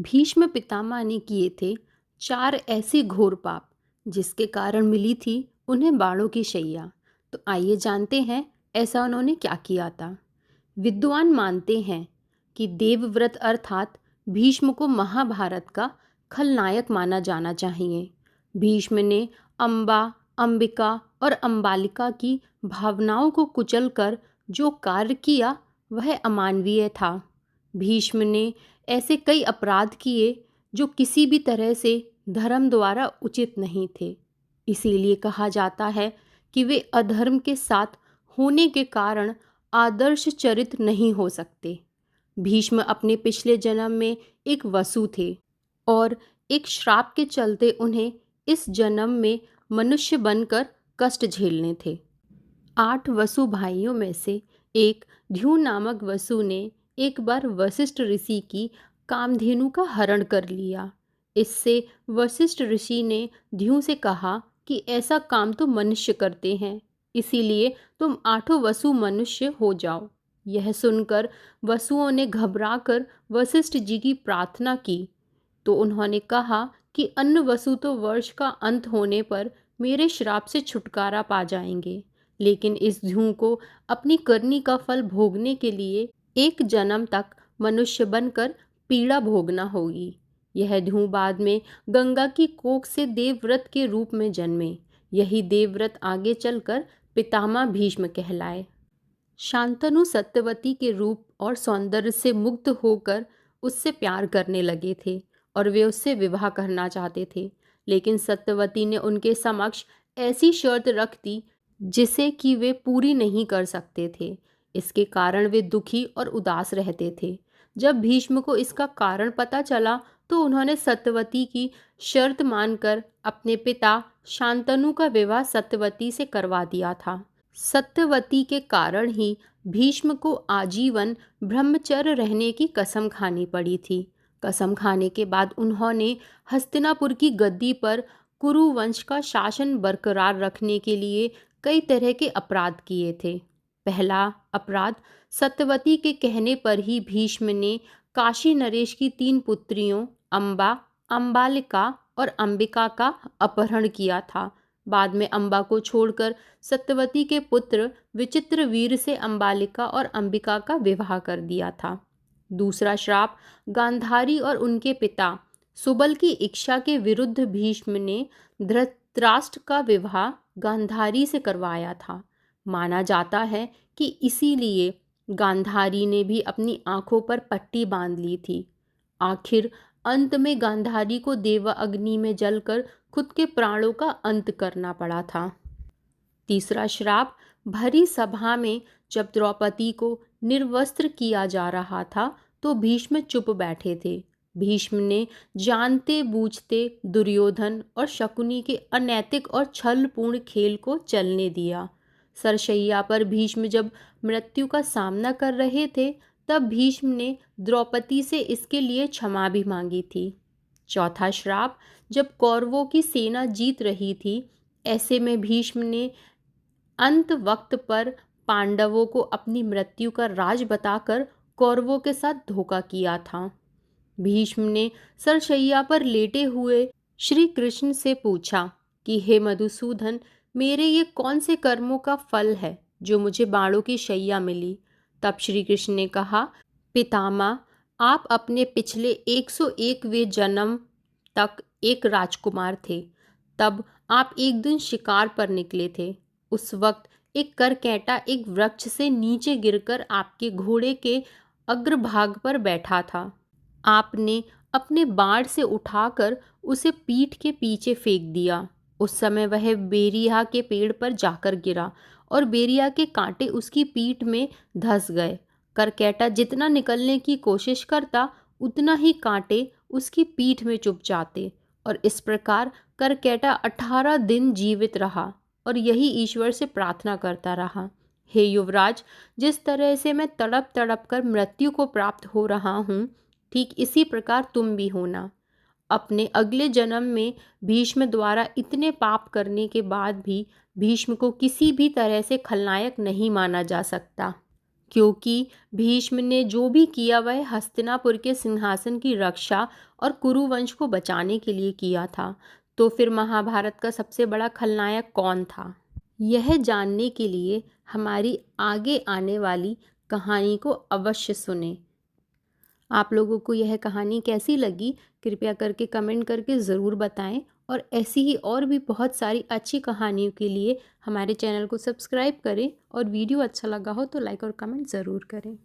भीष्म पितामह ने किए थे 4 ऐसे घोर पाप जिसके कारण मिली थी उन्हें बाणों की शैया। तो आइए जानते हैं ऐसा उन्होंने क्या किया था। विद्वान मानते हैं कि देवव्रत अर्थात भीष्म को महाभारत का खलनायक माना जाना चाहिए। भीष्म ने अम्बा, अंबिका और अंबालिका की भावनाओं को कुचलकर जो कार्य किया वह अमानवीय था। भीष्म ने ऐसे कई अपराध किए जो किसी भी तरह से धर्म द्वारा उचित नहीं थे। इसीलिए कहा जाता है कि वे अधर्म के साथ होने के कारण आदर्श चरित्र नहीं हो सकते। भीष्म अपने पिछले जन्म में एक वसु थे और एक श्राप के चलते उन्हें इस जन्म में मनुष्य बनकर कष्ट झेलने थे। 8 वसु भाइयों में से एक ध्युव नामक वसु ने एक बार वशिष्ठ ऋषि की कामधेनु का हरण कर लिया। इससे वशिष्ठ ऋषि ने ध्युव से कहा कि ऐसा काम तो मनुष्य करते हैं, इसीलिए तुम 8 वसु मनुष्य हो जाओ। यह सुनकर वसुओं ने घबराकर वशिष्ठ जी की प्रार्थना की तो उन्होंने कहा कि अन्य वसु तो वर्ष का अंत होने पर मेरे श्राप से छुटकारा पा जाएंगे, लेकिन इस ध्युव को अपनी करनी का फल भोगने के लिए एक जन्म तक मनुष्य बनकर पीड़ा भोगना होगी। यह ध्युव बाद में गंगा की कोख से देवव्रत के रूप में जन्मे। यही देवव्रत आगे चलकर पितामह भीष्म कहलाए। शांतनु सत्यवती के रूप और सौंदर्य से मुग्ध होकर उससे प्यार करने लगे थे और वे उससे विवाह करना चाहते थे, लेकिन सत्यवती ने उनके समक्ष ऐसी शर्त रख दी जिसे कि वे पूरी नहीं कर सकते थे। इसके कारण वे दुखी और उदास रहते थे। जब भीष्म को इसका कारण पता चला तो उन्होंने सत्यवती की शर्त मानकर अपने पिता शांतनु का विवाह सत्यवती से करवा दिया था। सत्यवती के कारण ही भीष्म को आजीवन ब्रह्मचर्य रहने की कसम खानी पड़ी थी। कसम खाने के बाद उन्होंने हस्तिनापुर की गद्दी पर कुरु वंश का शासन बरकरार रखने के लिए कई तरह के अपराध किए थे। पहला अपराध, सत्यवती के कहने पर ही भीष्म ने काशी नरेश की 3 पुत्रियों अम्बा, अंबालिका और अंबिका का अपहरण किया था। बाद में अम्बा को छोड़कर सत्यवती के पुत्र विचित्रवीर से अंबालिका और अंबिका का विवाह कर दिया था। दूसरा श्राप, गांधारी और उनके पिता सुबल की इच्छा के विरुद्ध भीष्म ने धृतराष्ट्र का विवाह गांधारी से करवाया था। माना जाता है कि इसीलिए गांधारी ने भी अपनी आंखों पर पट्टी बांध ली थी। आखिर अंत में गांधारी को देव अग्नि में जलकर खुद के प्राणों का अंत करना पड़ा था। तीसरा श्राप, भरी सभा में जब द्रौपदी को निर्वस्त्र किया जा रहा था तो भीष्म चुप बैठे थे। भीष्म ने जानते बूझते दुर्योधन और शकुनी के अनैतिक और छलपूर्ण खेल को चलने दिया। सरशैया पर भीष्म जब मृत्यु का सामना कर रहे थे तब भीष्म ने द्रौपदी से इसके लिए क्षमा भी मांगी थी। चौथा श्राप, जब कौरवों की सेना जीत रही थी, ऐसे में भीष्म ने अंत वक्त पर पांडवों को अपनी मृत्यु का राज बताकर कौरवों के साथ धोखा किया था। भीष्म ने सरशैया पर लेटे हुए श्री कृष्ण से पूछा कि हे मधुसूदन, मेरे ये कौन से कर्मों का फल है जो मुझे बाणों की शैया मिली। तब श्री कृष्ण ने कहा, पितामह, आप अपने पिछले 101वें जन्म तक एक राजकुमार थे। तब आप एक दिन शिकार पर निकले थे। उस वक्त एक करकैटा एक वृक्ष से नीचे गिरकर आपके घोड़े के अग्रभाग पर बैठा था। आपने अपने बाण से उठाकर उसे पीठ के पीछे फेंक दिया। उस समय वह बेरिया के पेड़ पर जाकर गिरा और बेरिया के कांटे उसकी पीठ में धंस गए। करकैटा जितना निकलने की कोशिश करता उतना ही कांटे उसकी पीठ में चुभ जाते और इस प्रकार करकैटा 18 दिन जीवित रहा और यही ईश्वर से प्रार्थना करता रहा, हे युवराज, जिस तरह से मैं तड़प तड़प कर मृत्यु को प्राप्त हो रहा हूँ, ठीक इसी प्रकार तुम भी होना। अपने अगले जन्म में भीष्म द्वारा इतने पाप करने के बाद भी भीष्म को किसी भी तरह से खलनायक नहीं माना जा सकता। क्योंकि भीष्म ने जो भी किया वह हस्तिनापुर के सिंहासन की रक्षा और कुरुवंश को बचाने के लिए किया था। तो फिर महाभारत का सबसे बड़ा खलनायक कौन था? यह जानने के लिए हमारी आगे आने वाली कहानी को अवश्य सुनें। आप लोगों को यह कहानी कैसी लगी कृपया करके कमेंट करके ज़रूर बताएं, और ऐसी ही और भी बहुत सारी अच्छी कहानियों के लिए हमारे चैनल को सब्सक्राइब करें, और वीडियो अच्छा लगा हो तो लाइक और कमेंट ज़रूर करें।